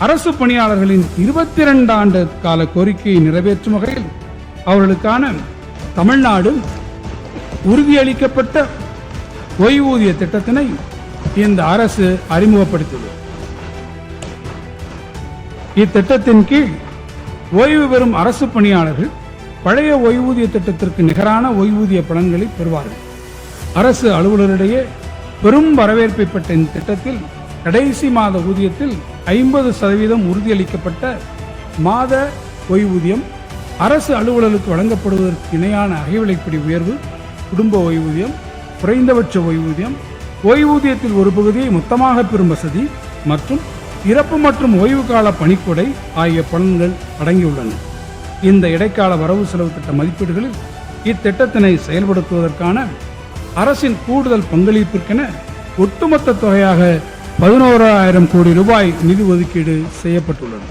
அரசு பணியாளர்களின் 22 ஆண்டு கால கோரிக்கையை நிறைவேற்றும் வகையில் அவர்களுக்கான தமிழ்நாடு உறுதியளிக்கப்பட்ட ஓய்வூதிய திட்டத்தினை இந்த அரசு அறிமுகப்படுத்தியது. இத்திட்டத்தின் கீழ் ஓய்வு பெறும் அரசு பணியாளர்கள் பழைய ஓய்வூதிய திட்டத்திற்கு நிகரான ஓய்வூதிய பலன்களை பெறுவார்கள். அரசு அலுவலரிடையே பெரும் வரவேற்பை பெற்ற இந்த திட்டத்தில் கடைசி மாத ஊதியத்தில் 50% உறுதியளிக்கப்பட்ட மாத ஓய்வூதியம், அரசு அலுவலருக்கு வழங்கப்படுவதற்கு இணையான அகவிலைப்படி உயர்வு, குடும்ப ஓய்வூதியம், குறைந்தபட்ச ஓய்வூதியம், ஓய்வூதியத்தில் ஒரு பகுதியை மொத்தமாக பெறும் வசதி மற்றும் இறப்பு மற்றும் ஓய்வு கால பணிக்கொடை ஆகிய பலன்கள் அடங்கியுள்ளன. இந்த இடைக்கால வரவு செலவு திட்ட மதிப்பீடுகளில் இத்திட்டத்தினை செயல்படுத்துவதற்கான அரசின் கூடுதல் பங்களிப்பிற்கென ஒட்டுமொத்த தொகையாக 11,000 கோடி ரூபாய் நிதி ஒதுக்கீடு செய்யப்பட்டுள்ளது.